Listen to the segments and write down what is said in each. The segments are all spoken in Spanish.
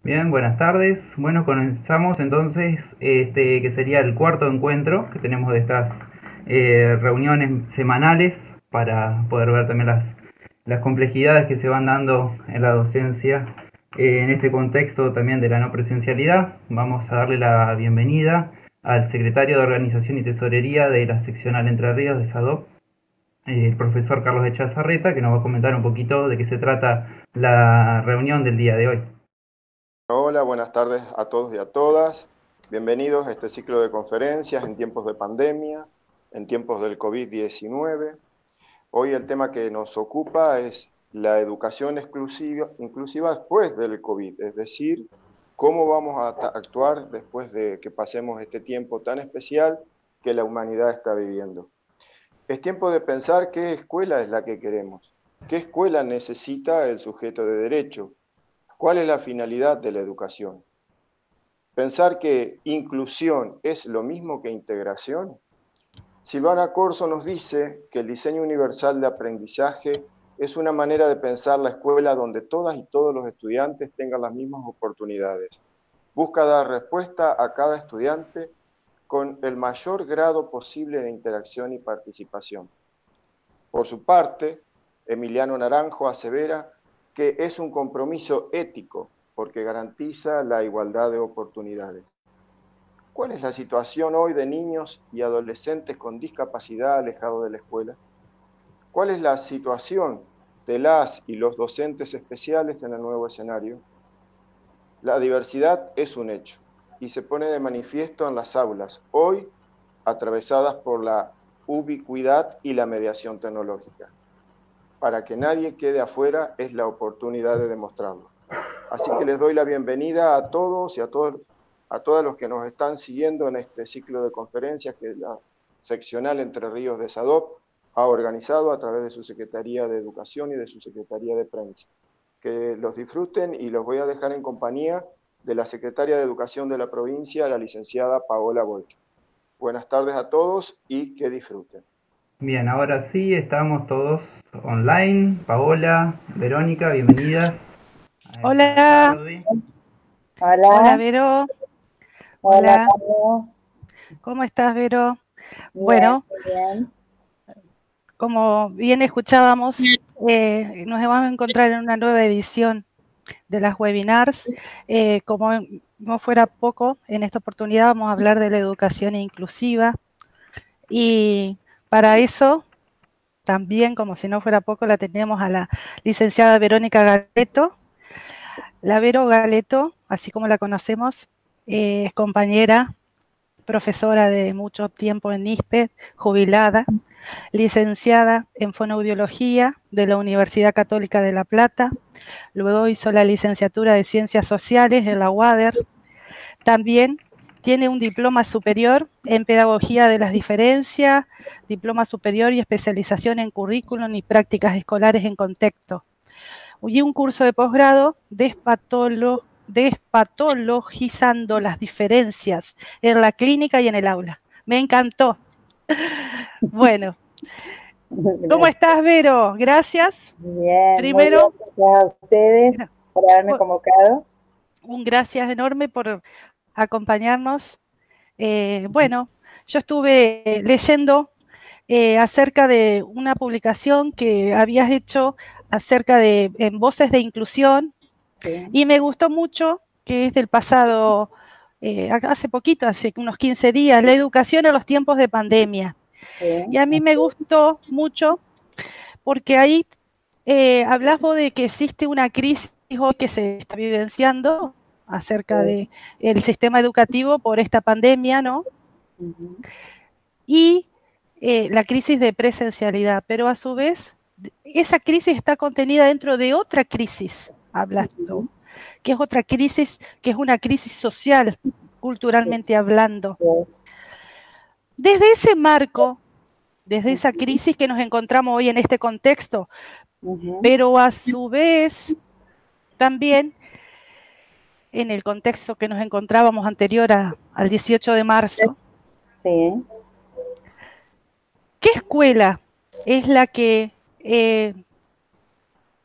Bien, buenas tardes. Bueno, comenzamos entonces que sería el cuarto encuentro que tenemos de estas reuniones semanales para poder ver también las complejidades que se van dando en la docencia en este contexto también de la no presencialidad. Vamos a darle la bienvenida al secretario de Organización y Tesorería de la seccional Entre Ríos de SADOP, el profesor Carlos Echazarreta, que nos va a comentar un poquito de qué se trata la reunión del día de hoy. Hola, buenas tardes a todos y a todas. Bienvenidos a este ciclo de conferencias en tiempos de pandemia, en tiempos del COVID-19. Hoy el tema que nos ocupa es la educación inclusiva después del COVID, es decir, cómo vamos a actuar después de que pasemos este tiempo tan especial que la humanidad está viviendo. Es tiempo de pensar qué escuela es la que queremos, qué escuela necesita el sujeto de derecho, cuál es la finalidad de la educación. Pensar que inclusión es lo mismo que integración. Silvana Corso nos dice que el diseño universal de aprendizaje es una manera de pensar la escuela donde todas y todos los estudiantes tengan las mismas oportunidades. Busca dar respuesta a cada estudiante con el mayor grado posible de interacción y participación. Por su parte, Emiliano Naranjo asevera que es un compromiso ético porque garantiza la igualdad de oportunidades. ¿Cuál es la situación hoy de niños y adolescentes con discapacidad alejados de la escuela? ¿Cuál es la situación de las y los docentes especiales en el nuevo escenario? La diversidad es un hecho y se pone de manifiesto en las aulas, hoy atravesadas por la ubicuidad y la mediación tecnológica. Para que nadie quede afuera es la oportunidad de demostrarlo. Así que les doy la bienvenida a todos y a todos los que nos están siguiendo en este ciclo de conferencias que la seccional Entre Ríos de SADOP ha organizado a través de su Secretaría de Educación y de su Secretaría de Prensa. Que los disfruten y los voy a dejar en compañía de la Secretaria de Educación de la provincia, la licenciada Paola Boich. Buenas tardes a todos y que disfruten. Bien, ahora sí, estamos todos online. Paola, Verónica, bienvenidas a esta Hola, tarde. hola Hola, Vero, hola hola, Carlos, ¿cómo estás Vero? bien, Bueno, muy bien. como bien escuchábamos, nos vamos a encontrar en una nueva edición de las webinars. Como no fuera poco, en esta oportunidad vamos a hablar de la educación inclusiva y para eso también, como si no fuera poco, la tenemos a la licenciada Verónica Galeto. La Vero Galeto, así como la conocemos, es compañera profesora de mucho tiempo en ISPE, jubilada, licenciada en fonoaudiología de la Universidad Católica de La Plata, luego hizo la licenciatura de Ciencias Sociales en la UADER, también tiene un diploma superior en Pedagogía de las Diferencias, diploma superior y especialización en currículum y prácticas escolares en contexto, y un curso de posgrado despatologizando las diferencias en la clínica y en el aula. Me encantó. Bueno, ¿cómo Gracias. estás, Vero? Gracias. Bien, muy bien, Primero, gracias a ustedes por haberme convocado. un gracias enorme por acompañarnos. Bueno, yo estuve leyendo acerca de una publicación que habías hecho acerca de en Voces de Inclusión, Sí, y me gustó mucho, que es del pasado, hace poquito, hace unos 15 días, la educación en los tiempos de pandemia. Y sí, a mí me gustó mucho porque ahí hablas vos de que existe una crisis hoy que se está vivenciando acerca sí. del sistema educativo por esta pandemia, ¿no? Ujú. Y la crisis de presencialidad, pero a su vez esa crisis está contenida dentro de otra crisis, hablando, Ujú. que es otra crisis, que es una crisis social, culturalmente hablando. Desde ese marco, desde esa Ujú. crisis que nos encontramos hoy en este contexto, Ujú. pero a su vez también en el contexto que nos encontrábamos anterior al 18 de marzo, Sí. ¿qué escuela es la que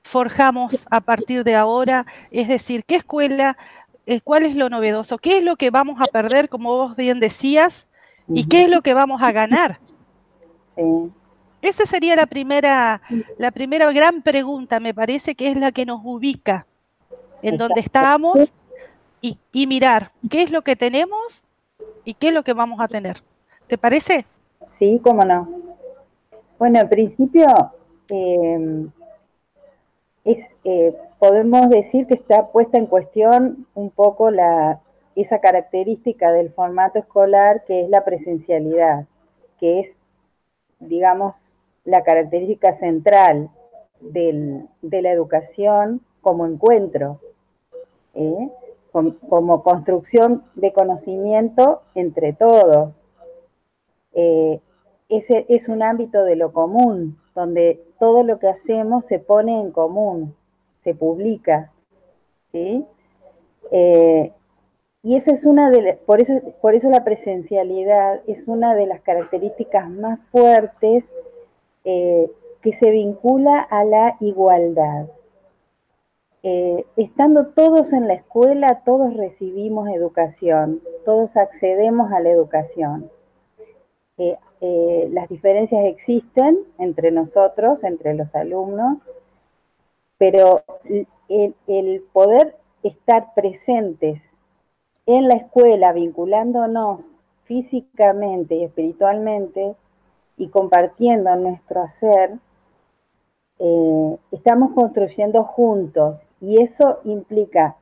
forjamos a partir de ahora? Es decir, ¿qué escuela ¿Cuál es lo novedoso? ¿Qué es lo que vamos a perder, como vos bien decías? ¿Y qué es lo que vamos a ganar? Sí. Esa sería la primera gran pregunta, me parece, que es la que nos ubica en donde estamos y mirar qué es lo que tenemos y qué es lo que vamos a tener. ¿Te parece? Sí, cómo no. Bueno, en principio podemos decir que está puesta en cuestión un poco esa característica del formato escolar que es la presencialidad, que es, digamos, la característica central de la educación como encuentro, como construcción de conocimiento entre todos. Ese es un ámbito de lo común, donde todo lo que hacemos se pone en común, se publica, ¿sí? Y esa es por eso la presencialidad es una de las características más fuertes que se vincula a la igualdad. Estando todos en la escuela, todos recibimos educación, todos accedemos a la educación. Las diferencias existen entre nosotros, entre los alumnos, pero el poder estar presentes en la escuela, vinculándonos físicamente y espiritualmente y compartiendo nuestro hacer, estamos construyendo juntos, y eso implica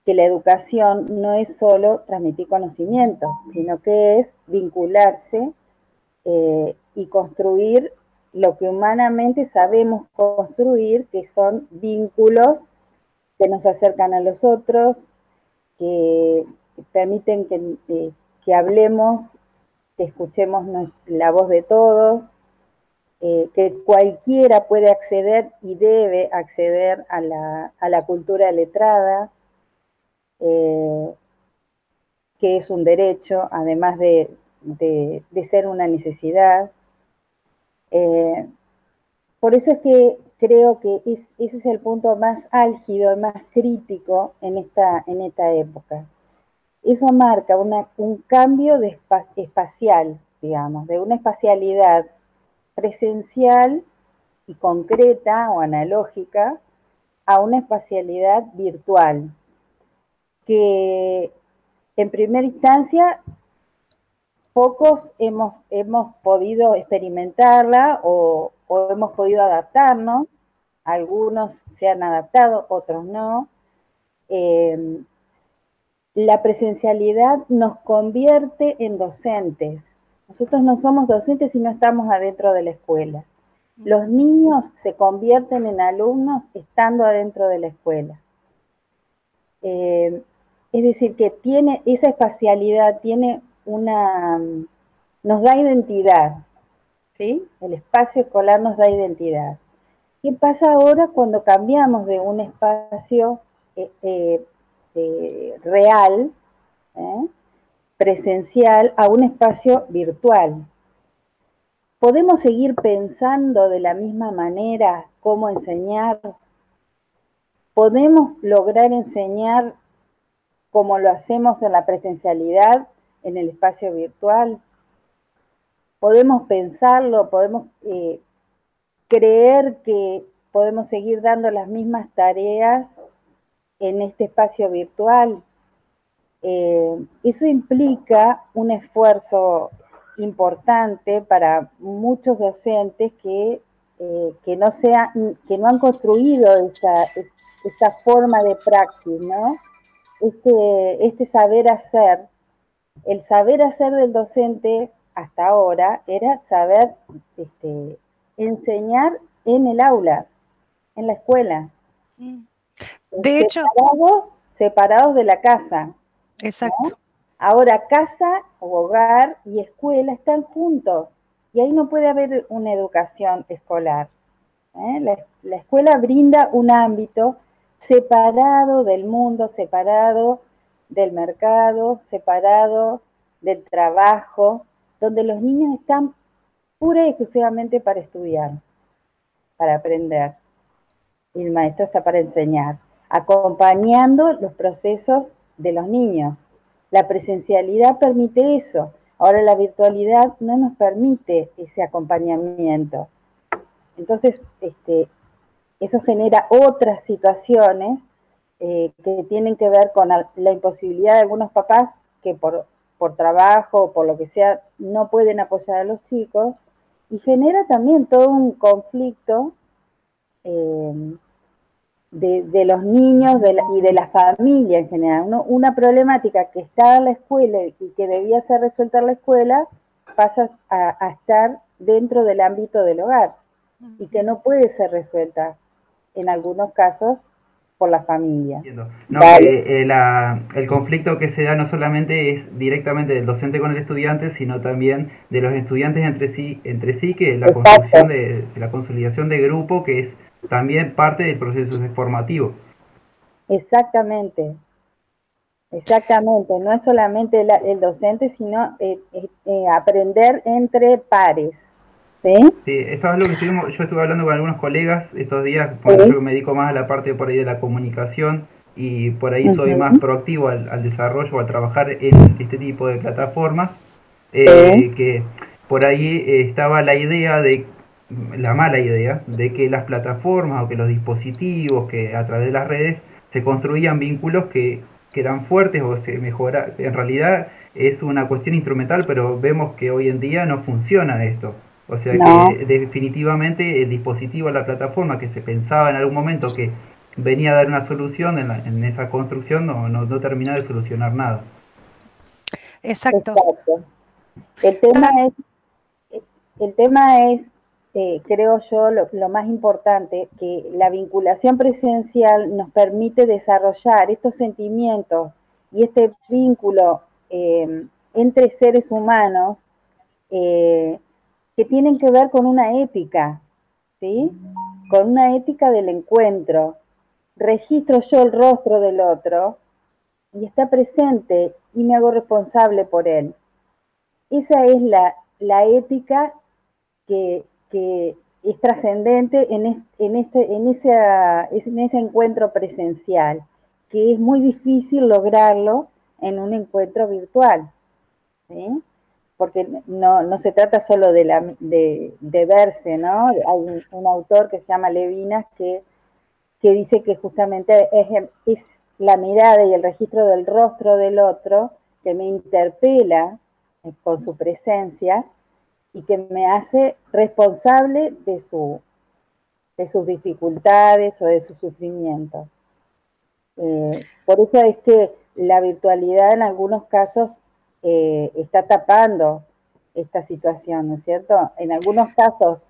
que la educación no es solo transmitir conocimiento, sino que es vincularse y construir lo que humanamente sabemos construir, que son vínculos que nos acercan a los otros, que permiten que hablemos, que escuchemos la voz de todos, que cualquiera puede acceder y debe acceder a la cultura letrada, que es un derecho, además de ser una necesidad. Por eso es que creo que ese es el punto más álgido, más crítico en esta época. Eso marca un cambio espacial, digamos, de una espacialidad presencial y concreta o analógica a una espacialidad virtual, que en primera instancia pocos hemos podido experimentarla o hemos podido adaptarnos. Algunos se han adaptado, otros no. La presencialidad nos convierte en docentes. Nosotros no somos docentes si no estamos adentro de la escuela. Los niños se convierten en alumnos estando adentro de la escuela. Es decir, que esa espacialidad nos da identidad, ¿sí? El espacio escolar nos da identidad. ¿Qué pasa ahora cuando cambiamos de un espacio real, presencial, a un espacio virtual? ¿Podemos seguir pensando de la misma manera cómo enseñar? ¿Podemos lograr enseñar como lo hacemos en la presencialidad, en el espacio virtual? ¿Podemos pensarlo? ¿Podemos creer que podemos seguir dando las mismas tareas en este espacio virtual? Eso implica un esfuerzo importante para muchos docentes que no han construido esta forma de praxis, ¿no? Este saber hacer. El saber hacer del docente hasta ahora era saber enseñar en el aula, en la escuela. De hecho, separados de la casa. Exacto. ¿No? Ahora casa, hogar y escuela están juntos, y ahí no puede haber una educación escolar. La escuela brinda un ámbito separado del mundo, separado del mercado, separado del trabajo, donde los niños están pura y exclusivamente para estudiar, para aprender, y el maestro está para enseñar. acompañando los procesos de los niños. La presencialidad permite eso. Ahora la virtualidad no nos permite ese acompañamiento. Entonces, eso genera otras situaciones que tienen que ver con la imposibilidad de algunos papás que por trabajo o por lo que sea no pueden apoyar a los chicos, y genera también todo un conflicto de los niños y de la familia en general. Una problemática que está en la escuela y que debía ser resuelta en la escuela pasa a estar dentro del ámbito del hogar y que no puede ser resuelta en algunos casos por la familia. No, el conflicto que se da no solamente es directamente del docente con el estudiante, sino también de los estudiantes entre sí, que es la construcción de la consolidación de grupo, que es también parte del proceso formativo. Exactamente, no es solamente el docente, sino aprender entre pares. ¿Sí? Sí, esto es lo que yo estuve hablando con algunos colegas estos días, porque yo me dedico más a la parte por ahí de la comunicación y por ahí soy más proactivo al desarrollo, al trabajar en este tipo de plataformas, que por ahí estaba la mala idea de que las plataformas o que los dispositivos, que a través de las redes se construían vínculos que eran fuertes o se mejora. En realidad es una cuestión instrumental, pero vemos que hoy en día no funciona esto. O sea que definitivamente el dispositivo, la plataforma que se pensaba en algún momento que venía a dar una solución en esa construcción, no termina de solucionar nada. Exacto. El tema es creo yo, lo más importante, que la vinculación presencial nos permite desarrollar estos sentimientos y este vínculo entre seres humanos que tienen que ver con una ética, ¿sí? Con una ética del encuentro. Registro yo el rostro del otro y está presente y me hago responsable por él. Esa es la ética que es trascendente en ese encuentro presencial, que es muy difícil lograrlo en un encuentro virtual, ¿sí? Porque no se trata solo de verse, ¿no? Hay un autor que se llama Levinas que dice que justamente es la mirada y el registro del rostro del otro que me interpela con su presencia y que me hace responsable de sus dificultades o de sus sufrimientos. Por eso es que la virtualidad en algunos casos está tapando esta situación, ¿no es cierto? En algunos casos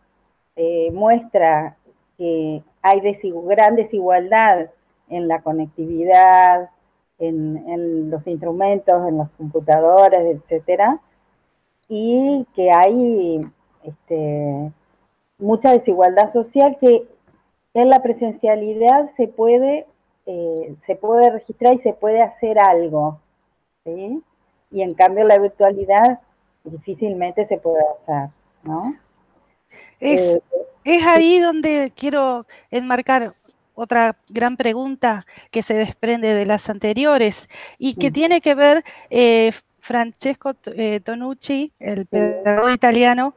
muestra que hay gran desigualdad en la conectividad, en los instrumentos, en las computadoras, etcétera, y que hay mucha desigualdad social que en la presencialidad se puede registrar y se puede hacer algo, ¿sí? Y en cambio la virtualidad difícilmente se puede hacer, ¿no? Es ahí donde quiero enmarcar otra gran pregunta que se desprende de las anteriores y que tiene que ver, Francesco Tonucci, el pedagogo italiano,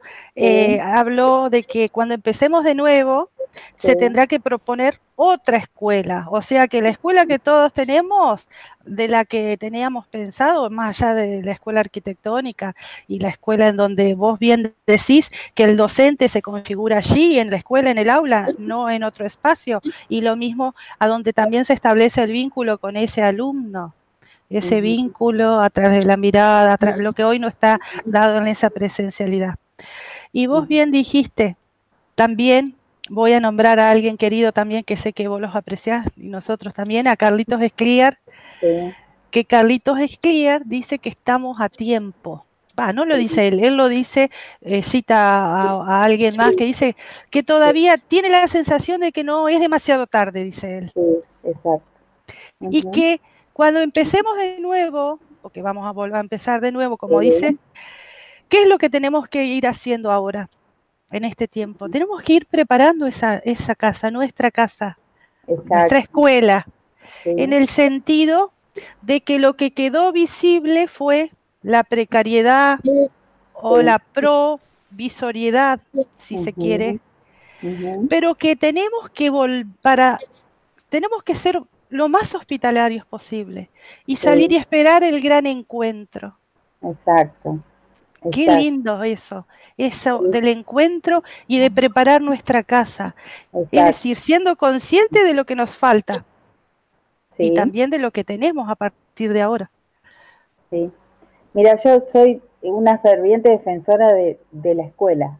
habló de que cuando empecemos de nuevo se tendrá que proponer otra escuela, o sea que la escuela que todos tenemos, de la que teníamos pensado, más allá de la escuela arquitectónica y la escuela en donde vos bien decís que el docente se configura allí, en la escuela, en el aula, no en otro espacio, y lo mismo a donde también se establece el vínculo con ese alumno, ese vínculo a través de la mirada, lo que hoy no está dado en esa presencialidad. Y vos bien dijiste, también voy a nombrar a alguien querido también, que sé que vos los apreciás, y nosotros también, a Carlitos Escliar, que Carlitos Escliar dice que estamos a tiempo. No lo dice él lo dice, cita a alguien más que dice que todavía tiene la sensación de que no es demasiado tarde, dice él. Sí, exacto. Y que cuando empecemos de nuevo, porque vamos a volver a empezar de nuevo, como dice, ¿qué es lo que tenemos que ir haciendo ahora, en este tiempo? Tenemos que ir preparando esa casa, nuestra casa, nuestra escuela. Sí. en el sentido de que lo que quedó visible fue la precariedad o la provisoriedad, si se quiere, pero que tenemos que tenemos que ser lo más hospitalarios posible y salir y esperar el gran encuentro. Exacto. Qué lindo eso del encuentro y de preparar nuestra casa. Exacto. Es decir, siendo consciente de lo que nos falta, sí, y también de lo que tenemos a partir de ahora. Sí. Mira, yo soy una ferviente defensora de la escuela,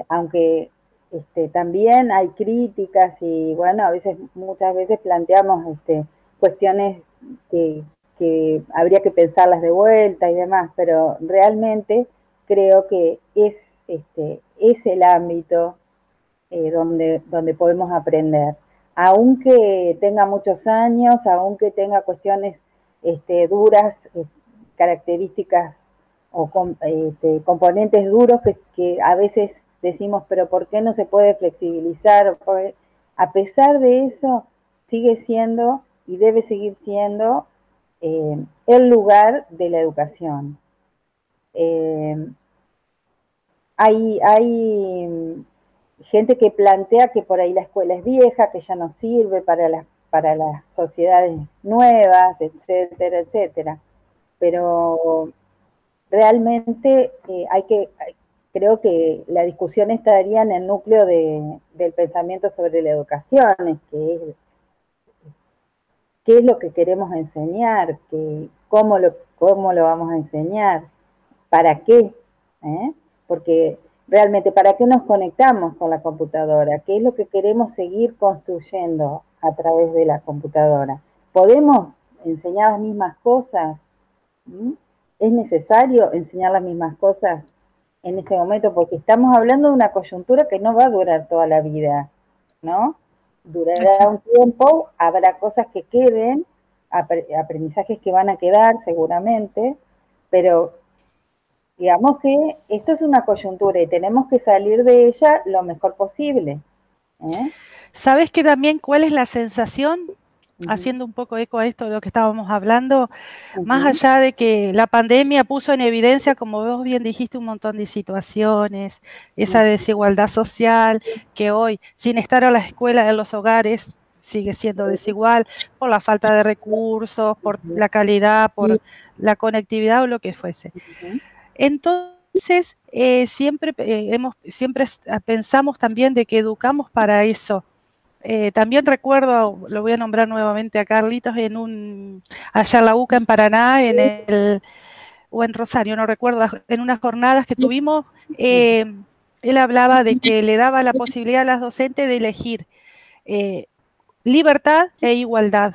aunque también hay críticas y bueno, muchas veces planteamos cuestiones que habría que pensarlas de vuelta y demás, pero realmente creo que es el ámbito donde podemos aprender. Aunque tenga muchos años, aunque tenga cuestiones duras, características o componentes duros que a veces decimos, pero ¿por qué no se puede flexibilizar? Porque a pesar de eso, sigue siendo y debe seguir siendo el lugar de la educación. Hay gente que plantea que por ahí la escuela es vieja, que ya no sirve para las sociedades nuevas, etcétera, etcétera. Pero realmente creo que la discusión estaría en el núcleo del pensamiento sobre la educación, qué es lo que queremos enseñar, cómo lo vamos a enseñar, para qué, porque realmente, ¿para qué nos conectamos con la computadora? ¿Qué es lo que queremos seguir construyendo a través de la computadora? ¿Podemos enseñar las mismas cosas? ¿Es necesario enseñar las mismas cosas en este momento? Porque estamos hablando de una coyuntura que no va a durar toda la vida, ¿no? Durará un tiempo, habrá cosas que queden, aprendizajes que van a quedar seguramente, pero digamos que esto es una coyuntura y tenemos que salir de ella lo mejor posible. ¿Sabes que también cuál es la sensación? Haciendo un poco eco a esto de lo que estábamos hablando, más allá de que la pandemia puso en evidencia, como vos bien dijiste, un montón de situaciones, esa desigualdad social que hoy, sin estar a la escuela en los hogares, sigue siendo desigual por la falta de recursos, por la calidad, por la conectividad o lo que fuese. Entonces, siempre pensamos también de que educamos para eso. También recuerdo, lo voy a nombrar nuevamente a Carlitos, allá en la UCA en Paraná, o en Rosario, no recuerdo, en unas jornadas que tuvimos, él hablaba de que le daba la posibilidad a las docentes de elegir libertad e igualdad.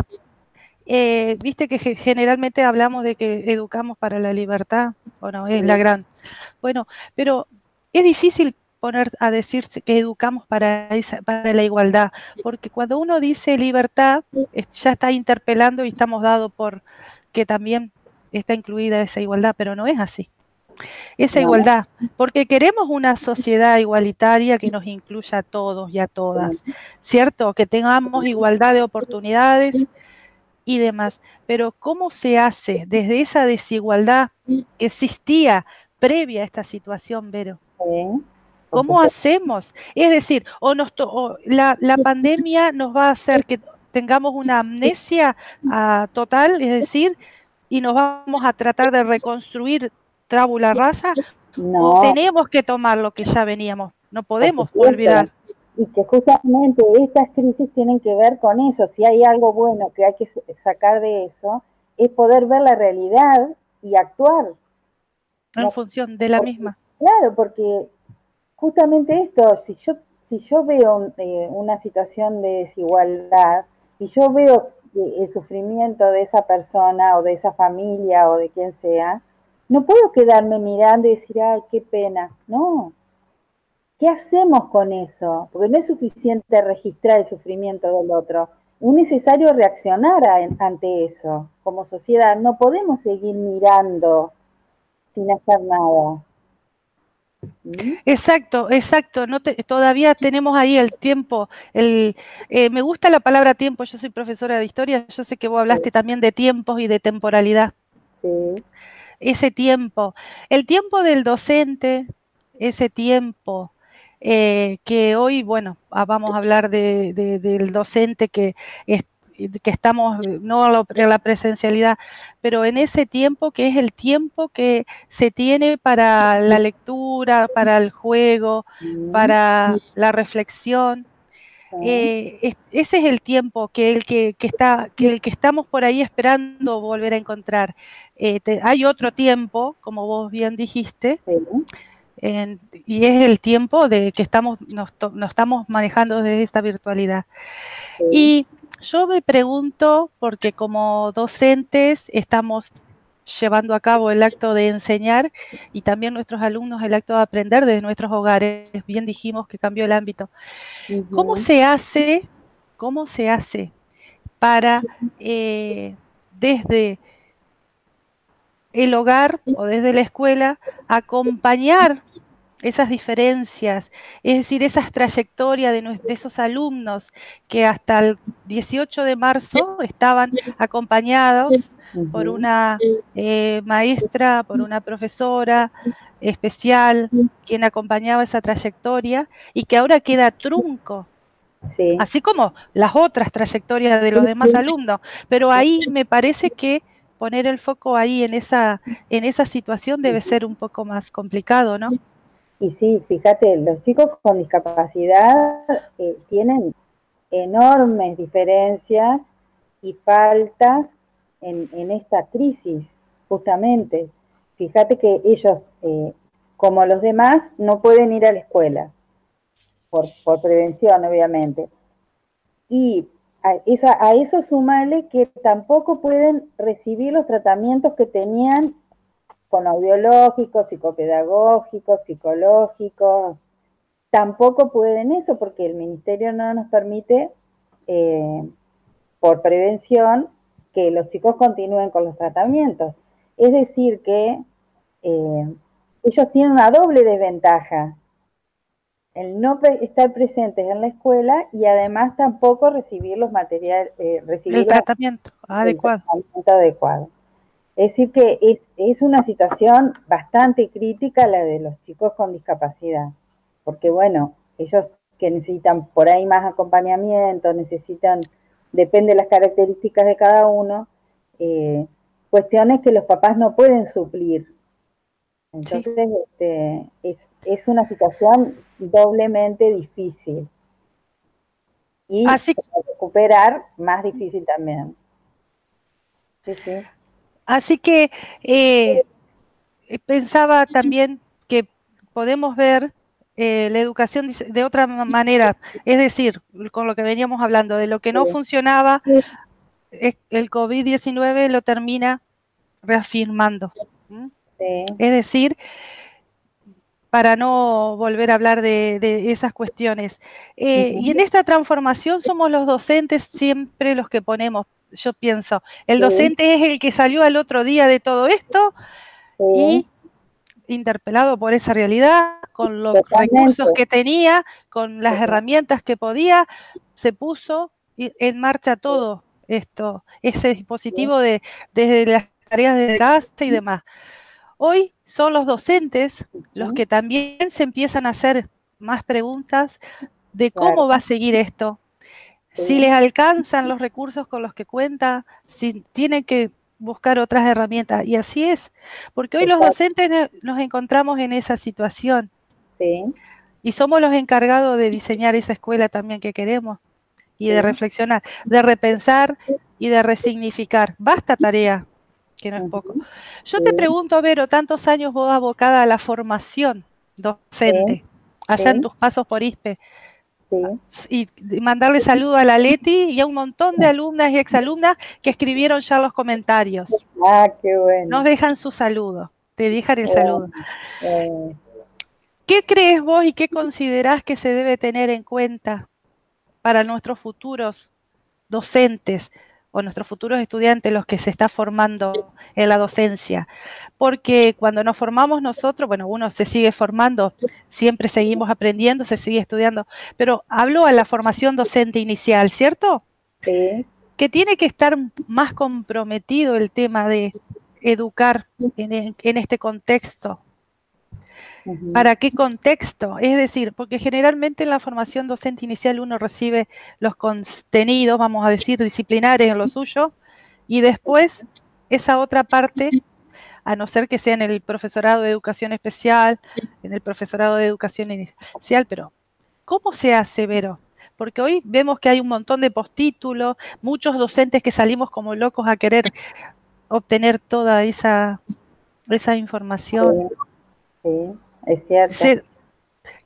Viste que generalmente hablamos de que educamos para la libertad, bueno, es la gran. Bueno, pero es difícil poner a decirse que educamos para la igualdad, porque cuando uno dice libertad, ya está interpelando y estamos dados por que también está incluida esa igualdad, pero no es así. Esa igualdad, porque queremos una sociedad igualitaria que nos incluya a todos y a todas, ¿cierto? Que tengamos igualdad de oportunidades y demás, pero ¿cómo se hace desde esa desigualdad que existía previa a esta situación, Vero? ¿Cómo hacemos? Es decir, la pandemia nos va a hacer que tengamos una amnesia total, es decir, y nos vamos a tratar de reconstruir tabula rasa, o tenemos que tomar lo que ya veníamos, no podemos olvidar. Y que justamente estas crisis tienen que ver con eso. Si hay algo bueno que hay que sacar de eso, es poder ver la realidad y actuar. En función de la misma. Claro, porque justamente esto, si yo veo una situación de desigualdad y yo veo el sufrimiento de esa persona o de esa familia o de quien sea, no puedo quedarme mirando y decir, ay, qué pena. No. ¿Qué hacemos con eso? Porque no es suficiente registrar el sufrimiento del otro. Es necesario reaccionar ante eso. Como sociedad no podemos seguir mirando sin hacer nada. Exacto, exacto. Todavía tenemos ahí el tiempo. Me gusta la palabra tiempo. Yo soy profesora de historia. Yo sé que vos hablaste también de tiempos y de temporalidad. Sí. Ese tiempo, el tiempo del docente, ese tiempo que hoy, bueno, vamos a hablar del docente que estamos, no en la presencialidad, pero en ese tiempo que es el tiempo que se tiene para la lectura, para el juego, para la reflexión. Ese es el tiempo que el que estamos por ahí esperando volver a encontrar. Hay otro tiempo, como vos bien dijiste, y es el tiempo de que nos estamos manejando desde esta virtualidad. Y yo me pregunto, porque como docentes estamos llevando a cabo el acto de enseñar y también nuestros alumnos el acto de aprender desde nuestros hogares, bien dijimos que cambió el ámbito. ¿Cómo se hace para desde el hogar o desde la escuela acompañar esas diferencias, es decir, esas trayectorias de esos alumnos que hasta el 18 de marzo estaban acompañados por una maestra, por una profesora especial, quien acompañaba esa trayectoria y que ahora queda trunco? Sí. Así como las otras trayectorias de los demás alumnos, pero ahí me parece que poner el foco ahí en esa situación debe ser un poco más complicado, ¿no? Y sí, fíjate, los chicos con discapacidad tienen enormes diferencias y faltas en esta crisis, justamente. Fíjate que ellos, como los demás, no pueden ir a la escuela, por prevención, obviamente. Y a eso sumale que tampoco pueden recibir los tratamientos que tenían con audiológicos, psicopedagógicos, psicológicos. Tampoco pueden eso porque el ministerio no nos permite, por prevención, que los chicos continúen con los tratamientos. Es decir que ellos tienen una doble desventaja. El no estar presentes en la escuela y además tampoco recibir los materiales, el tratamiento adecuado. Es decir que es una situación bastante crítica la de los chicos con discapacidad, porque bueno, ellos que necesitan por ahí más acompañamiento, depende de las características de cada uno, cuestiones que los papás no pueden suplir. Entonces, sí, es una situación doblemente difícil. Y para recuperar, más difícil también. Sí, sí. Así que pensaba también que podemos ver la educación de otra manera, es decir, con lo que veníamos hablando, de lo que no funcionaba, el COVID-19 lo termina reafirmando. Sí. Es decir, para no volver a hablar de esas cuestiones. Y en esta transformación somos los docentes siempre los que ponemos, yo pienso, el docente es el que salió al otro día de todo esto y interpelado por esa realidad, con los recursos que tenía, con las herramientas que podía, se puso en marcha todo esto, ese dispositivo desde las tareas de casa y demás. Hoy son los docentes los que también se empiezan a hacer más preguntas de cómo va a seguir esto, si les alcanzan los recursos con los que cuenta, si tienen que buscar otras herramientas. Y así es, porque hoy los docentes nos encontramos en esa situación. Sí. Y somos los encargados de diseñar esa escuela también que queremos y de reflexionar, de repensar y de resignificar. Basta tarea, que no es poco. Yo te pregunto, Vero, tantos años vos abocada a la formación docente, allá en tus pasos por ISPE, y mandarle saludo a la Leti y a un montón de alumnas y exalumnas que escribieron ya los comentarios. Ah, qué bueno. Nos dejan su saludo, te dejan el saludo. ¿Qué crees vos y qué considerás que se debe tener en cuenta para nuestros futuros docentes o nuestros futuros estudiantes los que se está formando en la docencia, porque cuando nos formamos nosotros, bueno, uno se sigue formando, siempre seguimos aprendiendo, se sigue estudiando, pero hablo a la formación docente inicial, ¿cierto? Sí. Que tiene que estar más comprometido el tema de educar en este contexto. ¿Para qué contexto? Es decir, porque generalmente en la formación docente inicial uno recibe los contenidos, vamos a decir, disciplinares en lo suyo, y después esa otra parte, a no ser que sea en el profesorado de educación especial, en el profesorado de educación inicial, pero ¿cómo se hace, Vero? Porque hoy vemos que hay un montón de postítulos, muchos docentes que salimos como locos a querer obtener toda esa información. Sí, es cierto.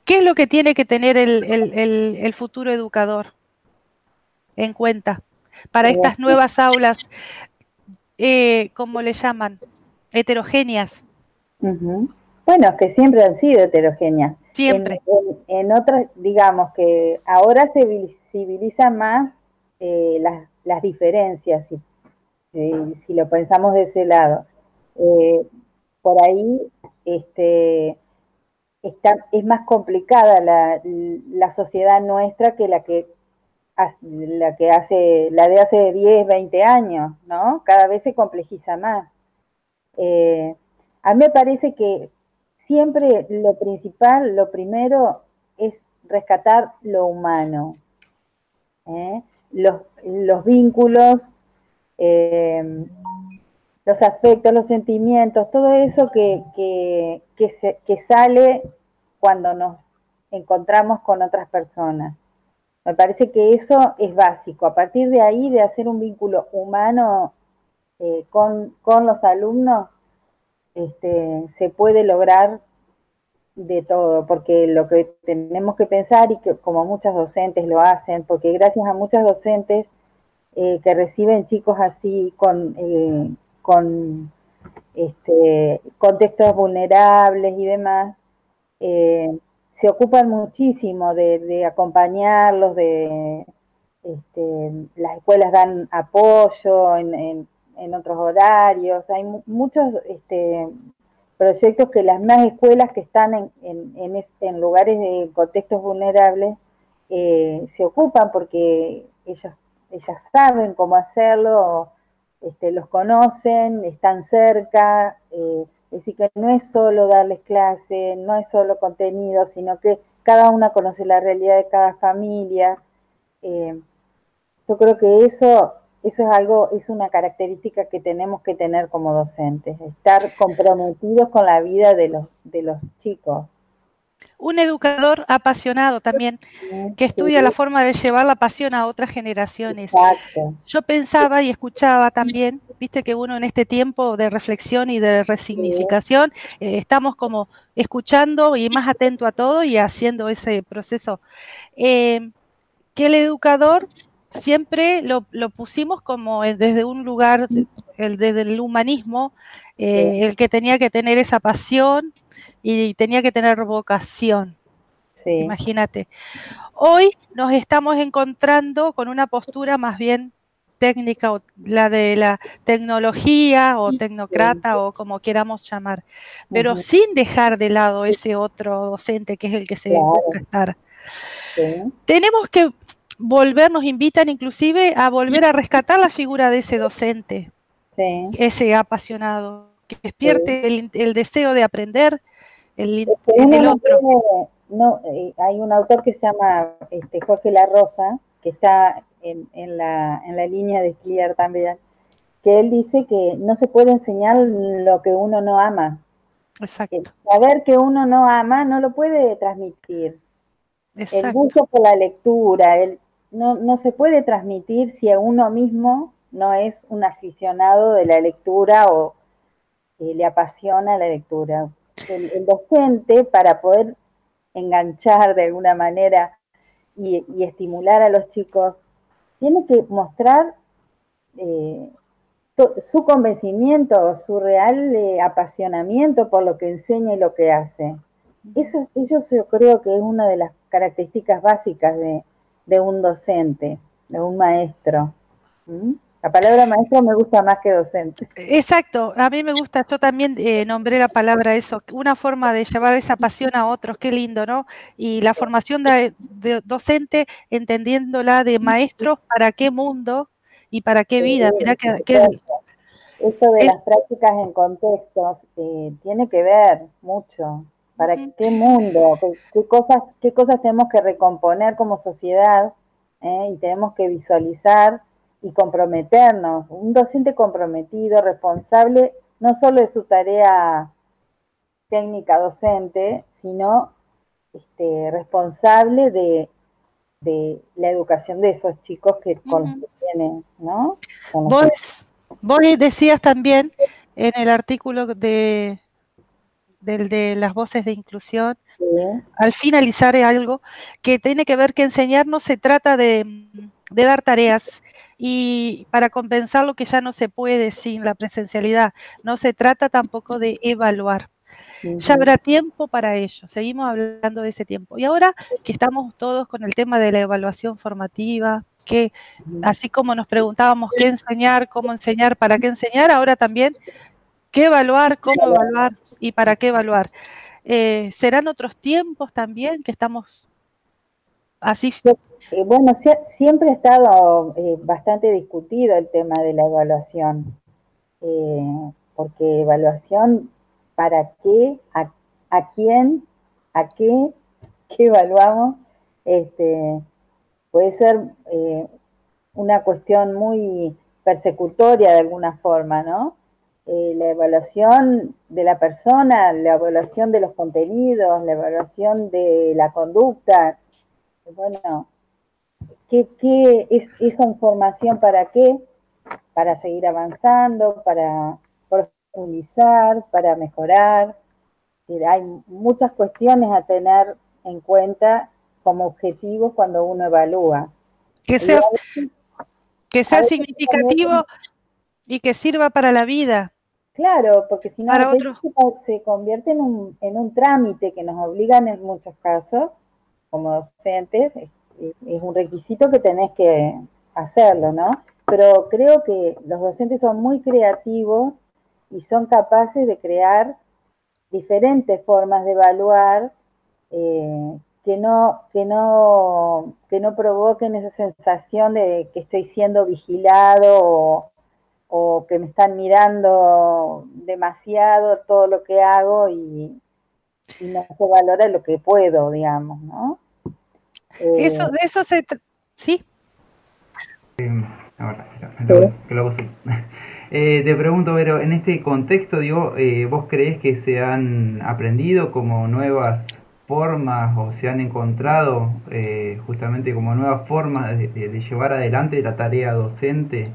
¿Qué es lo que tiene que tener el futuro educador en cuenta para estas nuevas aulas, como le llaman, heterogéneas? Bueno, que siempre han sido heterogéneas. Siempre. En otras, digamos que ahora se visibiliza más las diferencias, si lo pensamos de ese lado. Por ahí es más complicada la sociedad nuestra que la de hace 10, 20 años, ¿no? Cada vez se complejiza más. A mí me parece que siempre lo principal, lo primero, es rescatar lo humano, los vínculos, los afectos, los sentimientos, todo eso que sale cuando nos encontramos con otras personas. Me parece que eso es básico. A partir de ahí, de hacer un vínculo humano con los alumnos, se puede lograr de todo, porque lo que tenemos que pensar, y que como muchas docentes lo hacen, porque gracias a muchas docentes que reciben chicos así con contextos vulnerables y demás, se ocupan muchísimo de acompañarlos, las escuelas dan apoyo en otros horarios, hay muchos proyectos que las más escuelas que están en lugares de contextos vulnerables se ocupan, porque ellas saben cómo hacerlo, los conocen, están cerca, es decir, que no es solo darles clase, no es solo contenido, sino que cada una conoce la realidad de cada familia. Yo creo que eso es algo, es una característica que tenemos que tener como docentes, estar comprometidos con la vida de los chicos. Un educador apasionado también, que estudia la forma de llevar la pasión a otras generaciones. Exacto. Yo pensaba y escuchaba también, viste que uno en este tiempo de reflexión y de resignificación, estamos como escuchando y más atento a todo y haciendo ese proceso. Que el educador siempre lo pusimos como desde un lugar, desde el humanismo, el que tenía que tener esa pasión y tenía que tener vocación. Sí. Imagínate. Hoy nos estamos encontrando con una postura más bien técnica, o la de la tecnología o tecnócrata o como queramos llamar, pero sin dejar de lado ese otro docente que es el que se busca estar. Tenemos que volver, nos invitan inclusive a volver a rescatar la figura de ese docente, ese apasionado, que despierte el deseo de aprender en el otro. Hay un autor que se llama Jorge La Rosa, que está en la línea de Clear también, que él dice que no se puede enseñar lo que uno no ama. Exacto. Saber que uno no ama no lo puede transmitir. Exacto. El gusto por la lectura, no se puede transmitir si a uno mismo no es un aficionado de la lectura o le apasiona la lectura. El docente, para poder enganchar de alguna manera y estimular a los chicos, tiene que mostrar su convencimiento, su real apasionamiento por lo que enseña y lo que hace. Eso yo creo que es una de las características básicas de un docente, de un maestro. La palabra maestro me gusta más que docente. Exacto, a mí me gusta, yo también nombré la palabra eso, una forma de llevar esa pasión a otros, qué lindo, ¿no? Y la formación de docente, entendiéndola de maestros, ¿para qué mundo y para qué vida? Mirá Esto de las prácticas en contextos tiene que ver mucho. ¿Para qué mundo? ¿Qué cosas tenemos que recomponer como sociedad? Y tenemos que visualizar y comprometernos. Un docente comprometido, responsable, no solo de su tarea técnica docente, sino responsable de la educación de esos chicos con los que tienen, ¿no? Vos decías también en el artículo de las voces de inclusión, sí, al finalizar algo que tiene que ver que enseñar no se trata de dar tareas y para compensar lo que ya no se puede sin la presencialidad, no se trata tampoco de evaluar. Ya habrá tiempo para ello, seguimos hablando de ese tiempo. Y ahora que estamos todos con el tema de la evaluación formativa, que así como nos preguntábamos qué enseñar, cómo enseñar, para qué enseñar, ahora también qué evaluar, cómo evaluar y para qué evaluar. ¿Serán otros tiempos también que estamos así? Bueno, siempre ha estado bastante discutido el tema de la evaluación, porque evaluación, ¿para qué? ¿A quién? ¿A qué? ¿Qué evaluamos? Puede ser una cuestión muy persecutoria de alguna forma, ¿no? La evaluación de la persona, la evaluación de los contenidos, la evaluación de la conducta. Bueno, ¿qué es esa información para qué? Para seguir avanzando, para profundizar, para mejorar. Hay muchas cuestiones a tener en cuenta como objetivos cuando uno evalúa. Que sea significativo y que sirva para la vida. Claro, porque si no, se convierte en un trámite que nos obligan en muchos casos, como docentes, es un requisito que tenés que hacerlo, ¿no? Pero creo que los docentes son muy creativos y son capaces de crear diferentes formas de evaluar que no provoquen esa sensación de que estoy siendo vigilado o que me están mirando demasiado todo lo que hago y no se valora lo que puedo, digamos, ¿no? De eso ¿sí? Ahora, te pregunto, Vero, en este contexto, digo, ¿vos creés que se han aprendido como nuevas formas o se han encontrado justamente como nuevas formas de llevar adelante la tarea docente?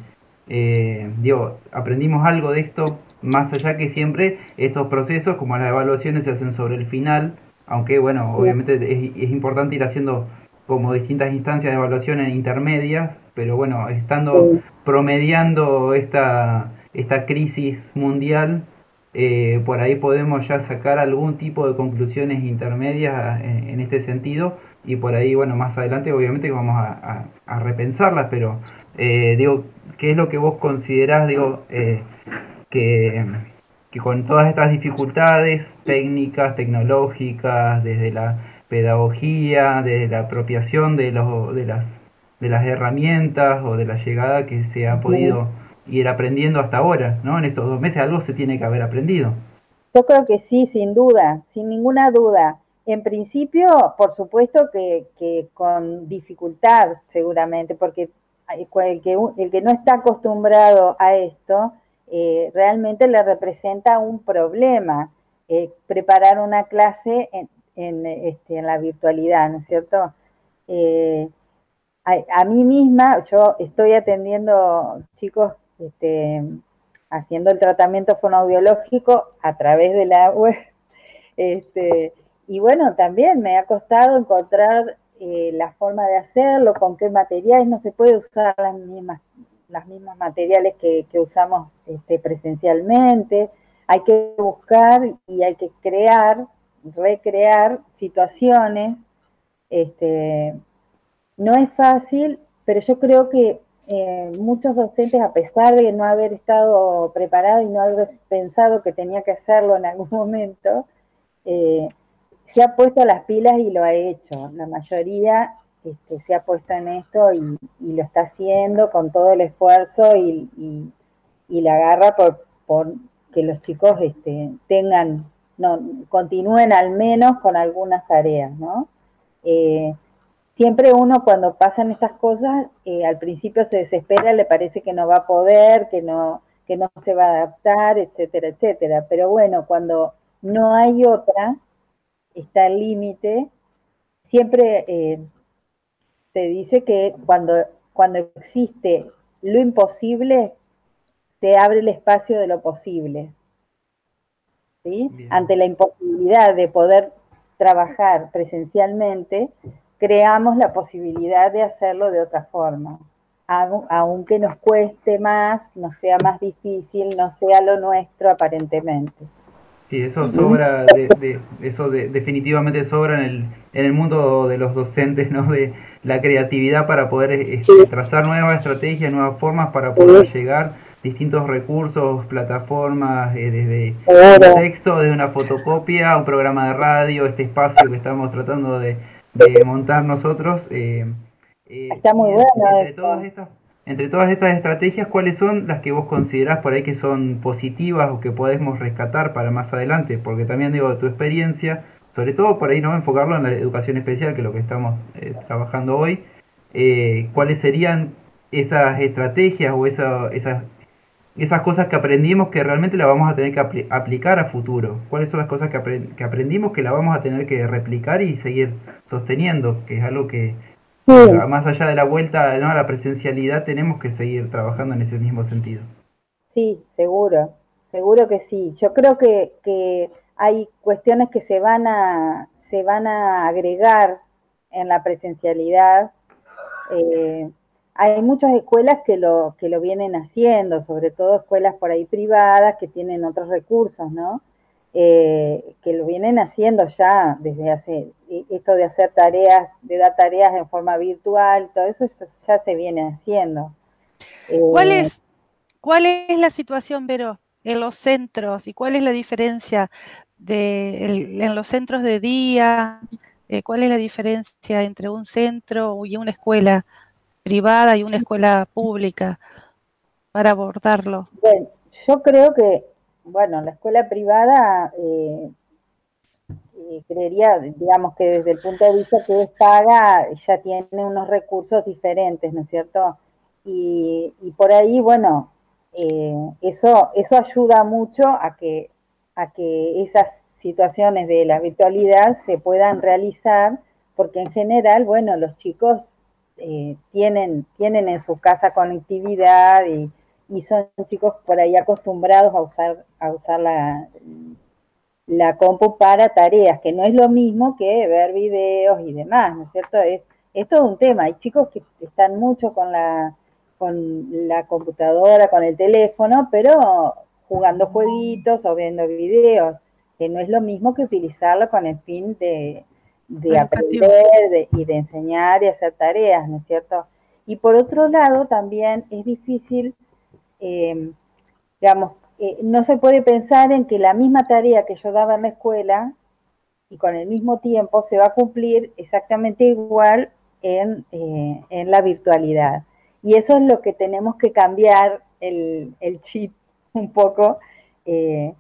Digo, aprendimos algo de esto, más allá que siempre estos procesos, como las evaluaciones, se hacen sobre el final, aunque bueno, obviamente es importante ir haciendo como distintas instancias de evaluación intermedias, pero bueno, estando promediando esta crisis mundial, por ahí podemos ya sacar algún tipo de conclusiones intermedias en este sentido, y por ahí, bueno, más adelante obviamente vamos a repensarlas, pero digo, ¿qué es lo que vos considerás, digo, que, que con todas estas dificultades técnicas, tecnológicas, desde la pedagogía, desde la apropiación de las herramientas o de la llegada que se ha podido ir aprendiendo hasta ahora, ¿no? En estos 2 meses algo se tiene que haber aprendido. Yo creo que sí, sin duda, sin ninguna duda. En principio, por supuesto que con dificultad, seguramente, porque el que no está acostumbrado a esto, realmente le representa un problema preparar una clase en la virtualidad, ¿no es cierto? A mí misma, yo estoy atendiendo chicos haciendo el tratamiento fonoaudiológico a través de la web. Y bueno, también me ha costado encontrar la forma de hacerlo, con qué materiales. No se puede usar las mismas materiales que usamos presencialmente. Hay que buscar y hay que recrear situaciones. No es fácil, pero yo creo que muchos docentes, a pesar de no haber estado preparados y no haber pensado que tenía que hacerlo en algún momento, se ha puesto las pilas y lo ha hecho. La mayoría se ha puesto en esto y lo está haciendo con todo el esfuerzo y la garra por que los chicos tengan, no, continúen al menos con algunas tareas, ¿no? Siempre uno cuando pasan estas cosas, al principio se desespera, le parece que no va a poder, que no se va a adaptar, etcétera, etcétera. Pero bueno, cuando no hay otra, está el límite, siempre se dice que cuando existe lo imposible, se abre el espacio de lo posible. ¿Sí? Ante la imposibilidad de poder trabajar presencialmente, creamos la posibilidad de hacerlo de otra forma. Aunque nos cueste más, nos sea más difícil, no sea lo nuestro aparentemente. Sí, eso sobra, definitivamente sobra en el mundo de los docentes, ¿no? De la creatividad para poder trazar nuevas estrategias, nuevas formas para poder llegar, distintos recursos, plataformas, desde un texto, desde una fotocopia, un programa de radio, este espacio que estamos tratando de montar nosotros. Está muy bueno entre todas estas estrategias, ¿cuáles son las que vos considerás por ahí que son positivas o que podemos rescatar para más adelante? Porque también digo, tu experiencia, sobre todo por ahí no enfocarlo en la educación especial, que es lo que estamos trabajando hoy, ¿cuáles serían esas estrategias o esas cosas que aprendimos que realmente las vamos a tener que aplicar a futuro? ¿Cuáles son las cosas que aprendimos que las vamos a tener que replicar y seguir sosteniendo? Que es algo que más allá de la vuelta, ¿no?, a la presencialidad, tenemos que seguir trabajando en ese mismo sentido. Sí, seguro que sí. Yo creo que hay cuestiones que se van a agregar en la presencialidad. Hay muchas escuelas que lo vienen haciendo, sobre todo escuelas por ahí privadas que tienen otros recursos, ¿no? Que lo vienen haciendo ya desde hace, esto de hacer tareas, de dar tareas en forma virtual, todo eso ya se viene haciendo. ¿Cuál es la situación, Vero, en los centros y cuál es la diferencia en los centros de día? ¿Cuál es la diferencia entre un centro y una escuela privada y una escuela pública para abordarlo? Bueno, yo creo que, bueno, la escuela privada, creería, digamos que desde el punto de vista que es paga, ya tiene unos recursos diferentes, ¿no es cierto? Y por ahí, bueno, eso ayuda mucho a que esas situaciones de la virtualidad se puedan realizar, porque en general, bueno, los chicos tienen en su casa conectividad y son chicos por ahí acostumbrados a usar la compu para tareas, que no es lo mismo que ver videos y demás, ¿no es cierto? Es todo un tema. Hay chicos que están mucho con la computadora, con el teléfono, pero jugando jueguitos o viendo videos, que no es lo mismo que utilizarlo con el fin de aprender y de enseñar y hacer tareas, ¿no es cierto? Y por otro lado, también es difícil, digamos, no se puede pensar en que la misma tarea que yo daba en la escuela y con el mismo tiempo se va a cumplir exactamente igual en la virtualidad. Y eso es lo que tenemos que cambiar el chip un poco, de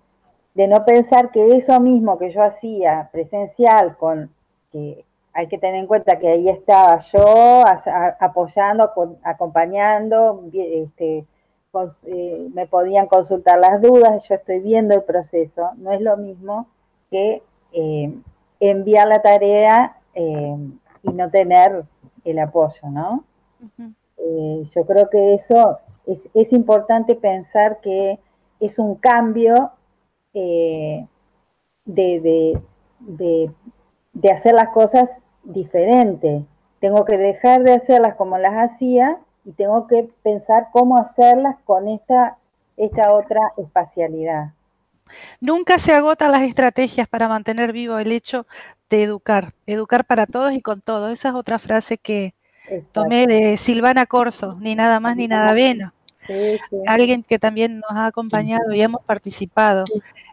no pensar que eso mismo que yo hacía presencial, que hay que tener en cuenta que ahí estaba yo apoyando, acompañando, me podían consultar las dudas, yo estoy viendo el proceso, no es lo mismo que enviar la tarea y no tener el apoyo, ¿no? Yo creo que eso es importante pensar que es un cambio de hacer las cosas diferente. Tengo que dejar de hacerlas como las hacía y tengo que pensar cómo hacerlas con esta otra espacialidad. Nunca se agotan las estrategias para mantener vivo el hecho de educar para todos y con todos. Esa es otra frase que Tomé de Silvana Corso, ni nada más ni nada menos. Sí, sí. Alguien que también nos ha acompañado y hemos participado.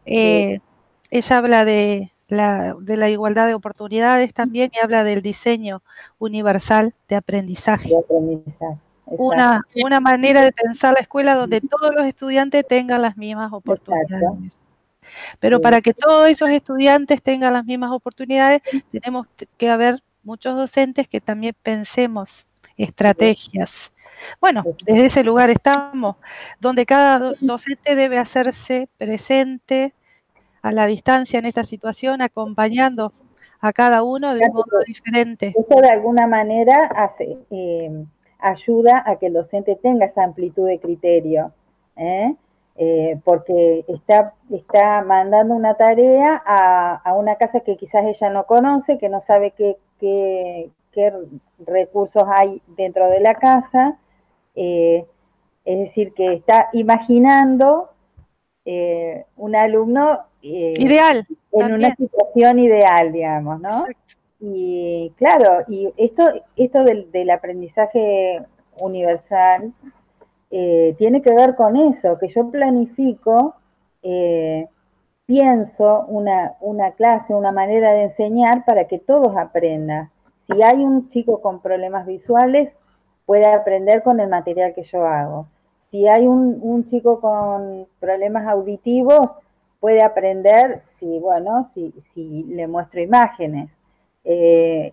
Ella habla de la igualdad de oportunidades también y habla del diseño universal de aprendizaje. De aprendizaje. Una manera de pensar la escuela donde todos los estudiantes tengan las mismas oportunidades. Exacto. Pero para que todos esos estudiantes tengan las mismas oportunidades, tenemos que haber muchos docentes que también pensemos estrategias. Bueno, desde ese lugar estamos, donde cada docente debe hacerse presente a la distancia en esta situación, acompañando a cada uno de un modo diferente. Esto de alguna manera ayuda a que el docente tenga esa amplitud de criterio, porque está mandando una tarea a una casa que quizás ella no conoce, que no sabe qué recursos hay dentro de la casa, es decir, que está imaginando un alumno ideal en también. una situación ideal, digamos, ¿no? Exacto. Y claro, y esto del aprendizaje universal tiene que ver con eso, que yo planifico, pienso una clase, una manera de enseñar para que todos aprendan. Si hay un chico con problemas visuales, puede aprender con el material que yo hago. Si hay un chico con problemas auditivos, puede aprender si le muestro imágenes. El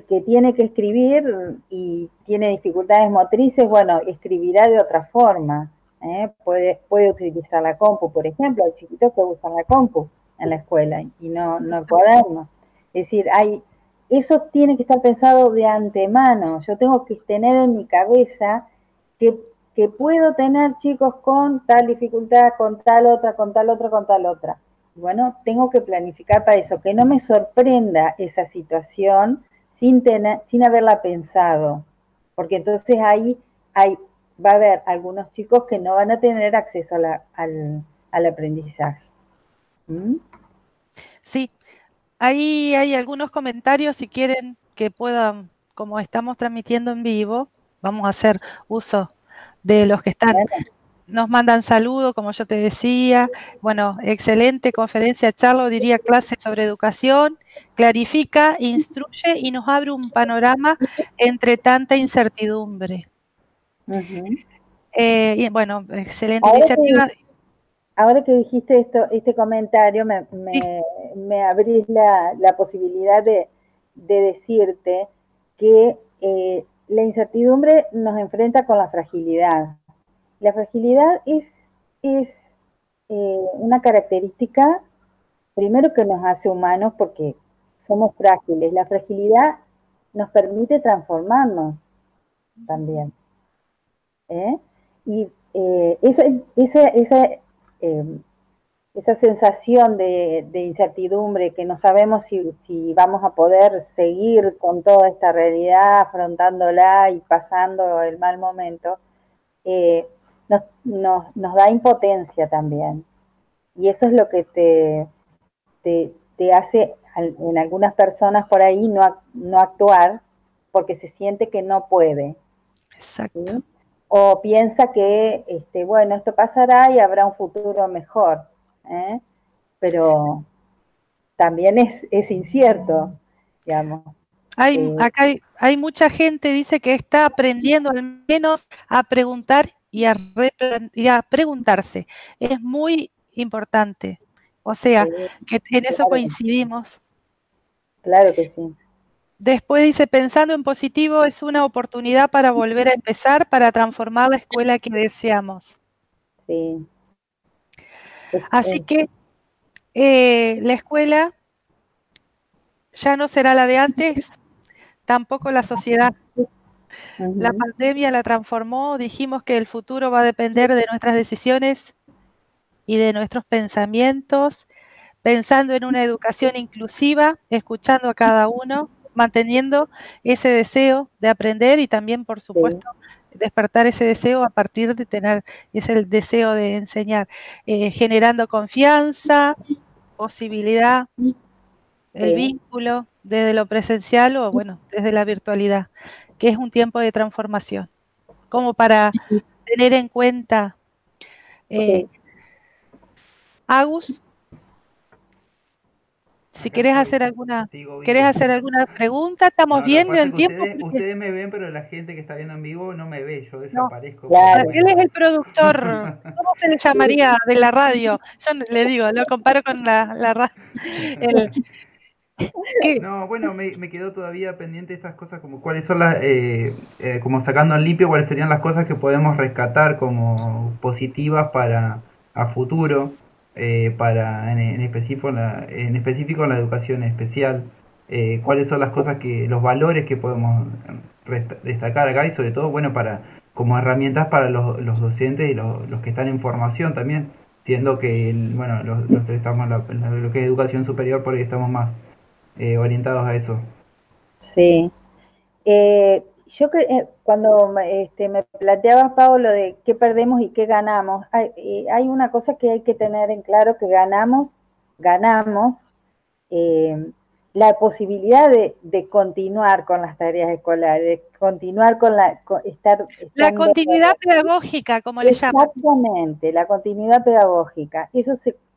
que tiene que escribir y tiene dificultades motrices, bueno, escribirá de otra forma. Puede utilizar la compu, por ejemplo, hay chiquitos que usan la compu en la escuela y no el cuaderno. Es decir, eso tiene que estar pensado de antemano. Yo tengo que tener en mi cabeza que puedo tener chicos con tal dificultad, con tal otra, con tal otra, con tal otra. Bueno, tengo que planificar para eso, que no me sorprenda esa situación sin haberla pensado, porque entonces ahí va a haber algunos chicos que no van a tener acceso al aprendizaje. ¿Mm? Sí, ahí hay algunos comentarios, si quieren que puedan, como estamos transmitiendo en vivo, vamos a hacer uso de los que están. Bueno. Nos mandan saludos, como yo te decía. Bueno, excelente conferencia, Charlo, diría clase sobre educación, clarifica, instruye y nos abre un panorama entre tanta incertidumbre. Y bueno, excelente iniciativa. Ahora que dijiste este comentario, me abrís la posibilidad de decirte que la incertidumbre nos enfrenta con la fragilidad. La fragilidad es una característica, primero, que nos hace humanos porque somos frágiles. La fragilidad nos permite transformarnos también. Y esa sensación de incertidumbre, que no sabemos si vamos a poder seguir con toda esta realidad, afrontándola y pasando el mal momento, nos da impotencia también. Y eso es lo que te hace en algunas personas por ahí no actuar, porque se siente que no puede. Exacto. ¿Sí? O piensa que, bueno, esto pasará y habrá un futuro mejor. Pero también es incierto, digamos. Acá hay mucha gente, dice, que está aprendiendo al menos a preguntar y a preguntarse. Es muy importante. O sea, que en eso coincidimos. Claro que sí. Después dice, pensando en positivo, es una oportunidad para volver a empezar, para transformar la escuela que deseamos. Sí. Así que la escuela ya no será la de antes, tampoco la sociedad. La pandemia la transformó, dijimos que el futuro va a depender de nuestras decisiones y de nuestros pensamientos, pensando en una educación inclusiva, escuchando a cada uno, manteniendo ese deseo de aprender y también, por supuesto, despertar ese deseo a partir de tener ese deseo de enseñar, generando confianza, posibilidad, el vínculo desde lo presencial o, bueno, desde la virtualidad. que es un tiempo de transformación, como para tener en cuenta. Agus, si querés hacer alguna pregunta, estamos viendo en tiempo. Ustedes me ven, pero la gente que está viendo en vivo no me ve, yo desaparezco. Claro. Él es el productor, ¿cómo se le llamaría? De la radio. Yo le digo, lo comparo con la radio. No, bueno, me quedó todavía pendiente estas cosas, como cuáles son las, como sacando en limpio, cuáles serían las cosas que podemos rescatar como positivas para a futuro, para en específico en la educación especial, cuáles son las cosas los valores que podemos destacar acá y sobre todo, bueno, como herramientas para los docentes y los que están en formación también, siendo que, bueno, los que estamos en lo que es educación superior, porque estamos más orientados a eso. Sí. Yo cuando me planteabas, Pablo, de qué perdemos y qué ganamos, hay una cosa que hay que tener en claro, que ganamos la posibilidad de continuar con las tareas escolares, de continuar con la continuidad pedagógica, como le llaman. Exactamente, la continuidad pedagógica.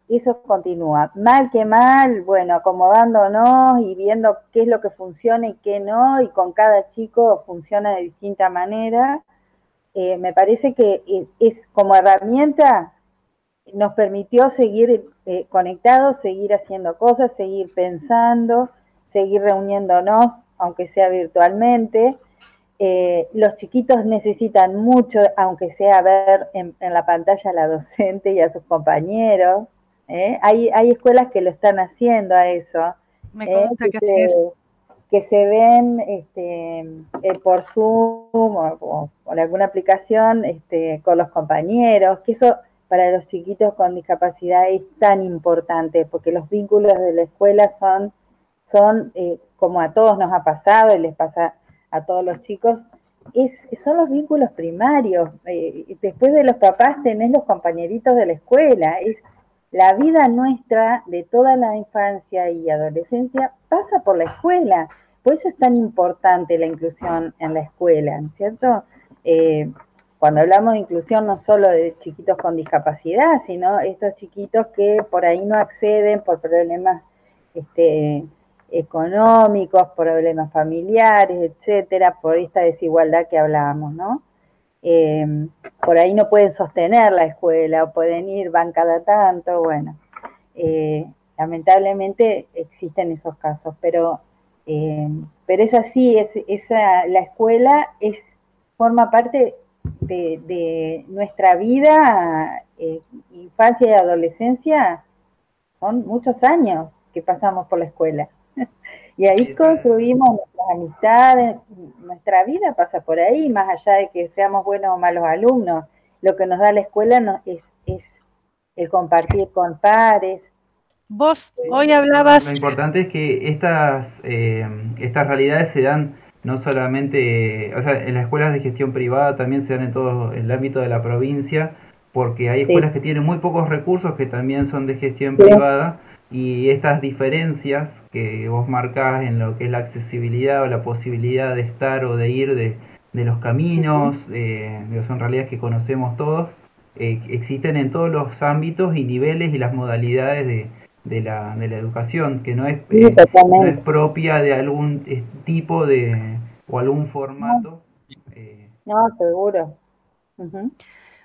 Eso continúa. Mal que mal, bueno, acomodándonos y viendo qué es lo que funciona y qué no, y con cada chico funciona de distinta manera. Me parece que es como herramienta, nos permitió seguir conectados, seguir haciendo cosas, seguir pensando, seguir reuniéndonos, aunque sea virtualmente. Los chiquitos necesitan mucho, aunque sea ver en la pantalla a la docente y a sus compañeros. Hay escuelas que lo están haciendo a eso. Me consta que se ven por Zoom o por alguna aplicación con los compañeros, que eso para los chiquitos con discapacidad es tan importante, porque los vínculos de la escuela son como a todos nos ha pasado y les pasa a todos los chicos, son los vínculos primarios. Después de los papás tenés los compañeritos de la escuela. La vida nuestra de toda la infancia y adolescencia pasa por la escuela. Por eso es tan importante la inclusión en la escuela, ¿no es cierto? Cuando hablamos de inclusión, no solo de chiquitos con discapacidad, sino estos chiquitos que por ahí no acceden por problemas económicos, problemas familiares, etcétera, por esta desigualdad que hablábamos, ¿no? Por ahí no pueden sostener la escuela, o pueden ir, van cada tanto, bueno. Lamentablemente existen esos casos, pero es así, la escuela forma parte de nuestra vida, infancia y adolescencia, son muchos años que pasamos por la escuela. Y ahí construimos nuestras amistades, nuestra vida pasa por ahí, más allá de que seamos buenos o malos alumnos. Lo que nos da la escuela es el compartir con pares. Vos hoy hablabas... Lo importante es que estas realidades se dan no solamente, o sea, en las escuelas de gestión privada, también se dan en todo el ámbito de la provincia, porque hay escuelas que tienen muy pocos recursos que también son de gestión privada, y estas diferencias que vos marcás en lo que es la accesibilidad o la posibilidad de estar o de ir de los caminos, son realidades que conocemos todos, existen en todos los ámbitos y niveles y las modalidades de la educación, que no es propia de algún tipo o algún formato. No, seguro.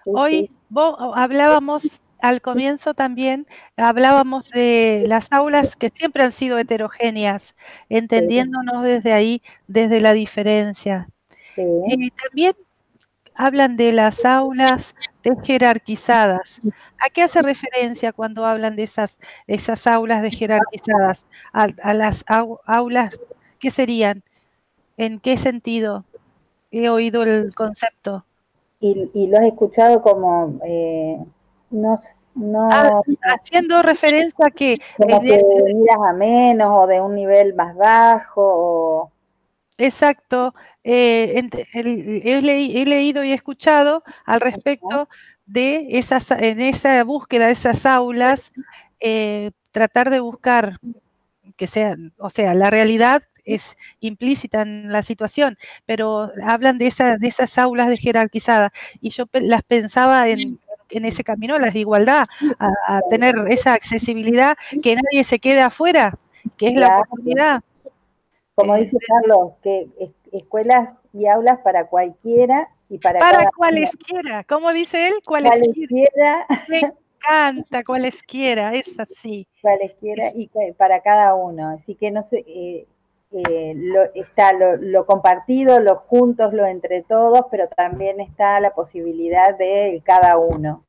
Hoy vos hablábamos, al comienzo también, hablábamos de las aulas que siempre han sido heterogéneas, entendiéndonos desde ahí, desde la diferencia. También hablan de las aulas jerarquizadas. ¿A qué hace referencia cuando hablan de esas aulas jerarquizadas? ¿A las aulas qué serían? ¿En qué sentido he oído el concepto? Y lo has escuchado como haciendo referencia a que como que miras a menos o de un nivel más bajo. Exacto. He leído y escuchado al respecto de en esa búsqueda de esas aulas, tratar de buscar que sean, o sea, la realidad es implícita en la situación, pero hablan de esas aulas de jerarquizadas, y yo las pensaba en ese camino, las de igualdad, a tener esa accesibilidad, que nadie se quede afuera, que es la oportunidad. Como dice Carlos, que escuelas y aulas para cualquiera y para cualesquiera, ¿cómo dice él? Cualesquiera. Me encanta, cualesquiera, es así. Cualesquiera y para cada uno, así que no sé, está lo compartido, lo juntos, lo entre todos, pero también está la posibilidad de cada uno.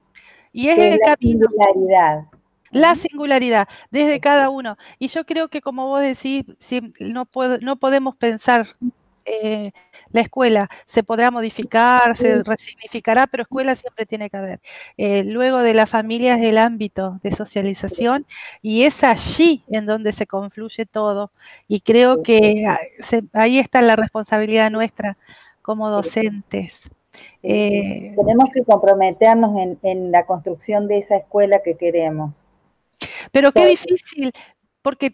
Y es el camino. Singularidad. La singularidad, desde cada uno. Y yo creo que, como vos decís, no podemos pensar la escuela, se podrá modificar, se resignificará, pero escuela siempre tiene que haber. Luego de la familia es el ámbito de socialización, y es allí en donde se confluye todo. Y creo que ahí está la responsabilidad nuestra como docentes. Tenemos que comprometernos en la construcción de esa escuela que queremos. Pero qué difícil, porque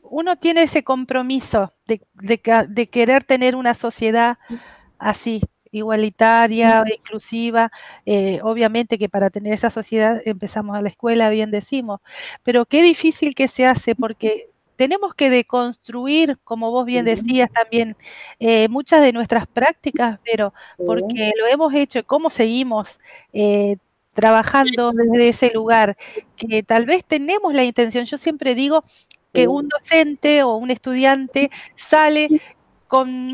uno tiene ese compromiso de querer tener una sociedad así, igualitaria, inclusiva. Obviamente que para tener esa sociedad empezamos a la escuela, bien decimos, pero qué difícil que se hace, porque tenemos que deconstruir, como vos bien decías también, muchas de nuestras prácticas, pero porque lo hemos hecho, cómo seguimos trabajando desde ese lugar, que tal vez tenemos la intención. Yo siempre digo que un docente o un estudiante sale con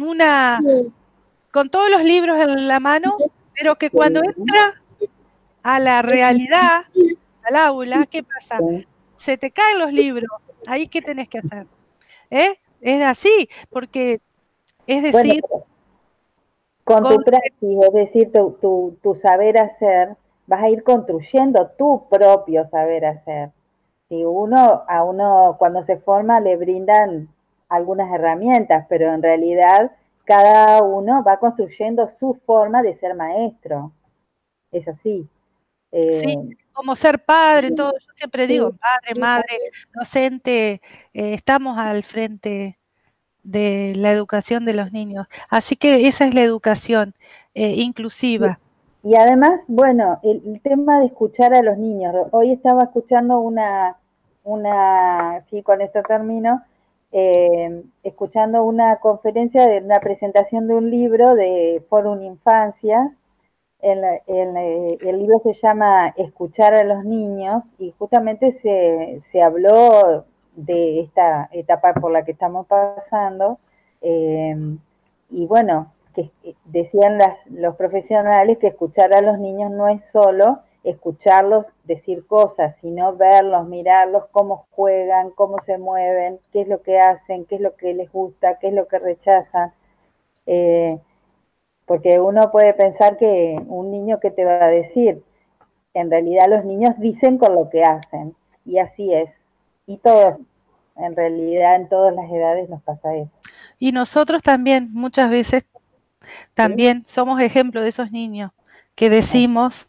todos los libros en la mano, pero que cuando entra a la realidad, al aula, ¿qué pasa? Se te caen los libros. Ahí, ¿qué tenés que hacer? Es así, porque es decir... Bueno, con tu praxis, es decir, tu saber hacer, vas a ir construyendo tu propio saber hacer. Si a uno cuando se forma le brindan algunas herramientas, pero en realidad cada uno va construyendo su forma de ser maestro. Es así. Sí, como ser padre, todo. Yo siempre digo, padre, madre, docente, estamos al frente de la educación de los niños. Así que esa es la educación inclusiva. Y además, bueno, el tema de escuchar a los niños. Hoy estaba escuchando sí, con esto termino, escuchando una conferencia de una presentación de un libro de Fórum Infancias. El libro se llama Escuchar a los niños, y justamente se habló de esta etapa por la que estamos pasando, y bueno, que decían los profesionales que escuchar a los niños no es solo escucharlos decir cosas, sino verlos, mirarlos, cómo juegan, cómo se mueven, qué es lo que hacen, qué es lo que les gusta, qué es lo que rechazan. Porque uno puede pensar que un niño, ¿qué te va a decir? En realidad los niños dicen con lo que hacen, y así es. Y todos, en realidad en todas las edades nos pasa eso. Y nosotros también, muchas veces, también somos ejemplo de esos niños que decimos,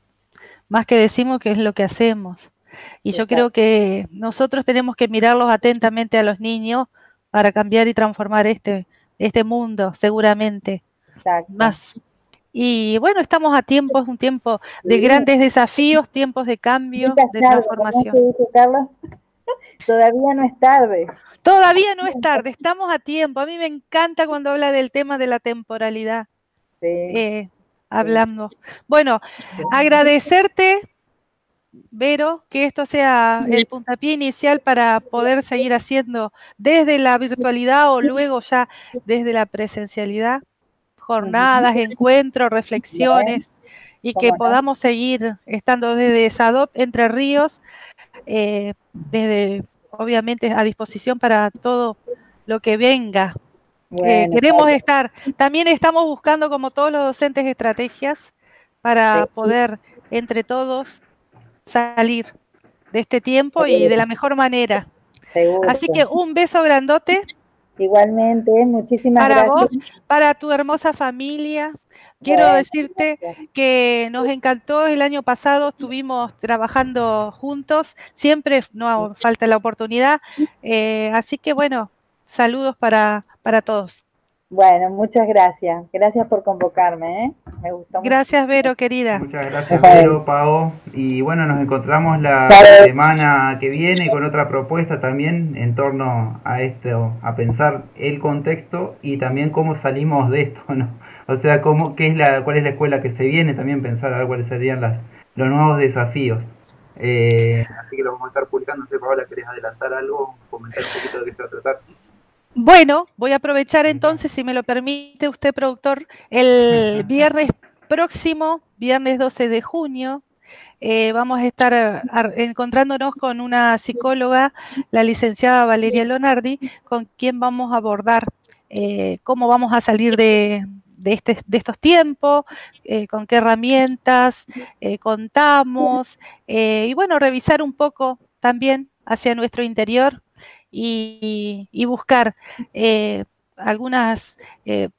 más que decimos, que es lo que hacemos. Y yo creo que nosotros tenemos que mirarlos atentamente a los niños para cambiar y transformar este mundo, seguramente. Más. Y bueno, estamos a tiempo, es un tiempo de grandes desafíos, tiempos de cambio, de transformación. ¿Cómo se dice, Carlos? Todavía no es tarde. Todavía no es tarde, estamos a tiempo. A mí me encanta cuando habla del tema de la temporalidad. Hablando. Bueno, agradecerte, Vero, que esto sea el puntapié inicial para poder seguir haciendo desde la virtualidad o luego ya desde la presencialidad jornadas, encuentros, reflexiones, y que podamos seguir estando desde SADOP Entre Ríos, desde obviamente a disposición para todo lo que venga. Queremos estar, también estamos buscando, como todos los docentes, estrategias para poder entre todos salir de este tiempo y de la mejor manera. Así que un beso grandote. Igualmente, muchísimas gracias. Para vos, para tu hermosa familia. Quiero decirte que nos encantó el año pasado, estuvimos trabajando juntos, siempre no falta la oportunidad, así que bueno, Saludos para todos. Bueno, muchas gracias. Gracias por convocarme, ¿eh? Me gustó mucho. Gracias, Vero, querida. Muchas gracias, Vero, Pao. Y bueno, nos encontramos la semana que viene con otra propuesta también en torno a esto, a pensar el contexto y también cómo salimos de esto, ¿no? O sea, cuál es la escuela que se viene, también pensar a ver cuáles serían los nuevos desafíos. Así que lo vamos a estar publicando. No sé, Paola, ¿querés adelantar algo? Comentar un poquito de qué se va a tratar. Bueno, voy a aprovechar entonces, si me lo permite usted, productor, el viernes próximo, viernes 12 de junio, vamos a estar encontrándonos con una psicóloga, la licenciada Valeria Lonardi, con quien vamos a abordar cómo vamos a salir de estos tiempos, con qué herramientas contamos, y bueno, revisar un poco también hacia nuestro interior y buscar algunas,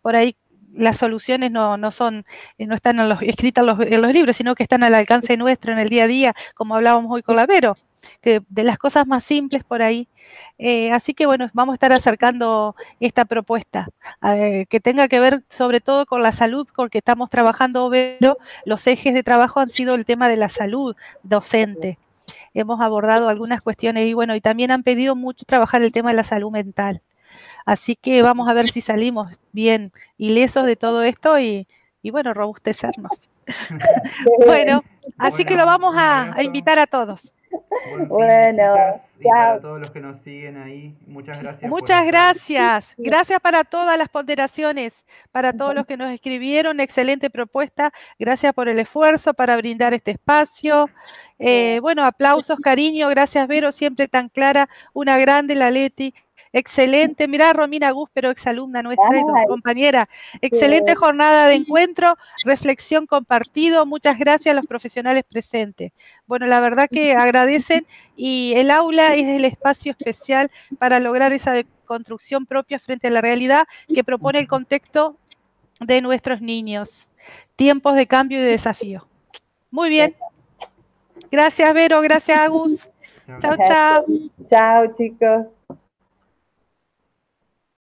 por ahí las soluciones no están escritas en los libros, sino que están al alcance nuestro en el día a día, como hablábamos hoy con la Vero, que de las cosas más simples por ahí. Así que bueno, vamos a estar acercando esta propuesta, que tenga que ver sobre todo con la salud, porque estamos trabajando, Vero, los ejes de trabajo han sido el tema de la salud docente. Hemos abordado algunas cuestiones y bueno, y también han pedido mucho trabajar el tema de la salud mental. Así que vamos a ver si salimos bien ilesos de todo esto y bueno, robustecernos. Bueno, así que lo vamos a invitar a todos. Bueno, y para todos los que nos siguen ahí, muchas gracias. Muchas gracias. Gracias para todas las ponderaciones, para todos los que nos escribieron, excelente propuesta. Gracias por el esfuerzo para brindar este espacio. Bueno, aplausos, cariño, gracias Vero, siempre tan clara, una grande la Leti. Excelente, mirá Romina Gus, pero exalumna nuestra y compañera. Excelente jornada de encuentro, reflexión compartido. Muchas gracias a los profesionales presentes. Bueno, la verdad que agradecen y el aula es el espacio especial para lograr esa deconstrucción propia frente a la realidad que propone el contexto de nuestros niños. Tiempos de cambio y de desafío. Muy bien. Gracias, Vero. Gracias, Agus. Chao, chao. Chao, chicos.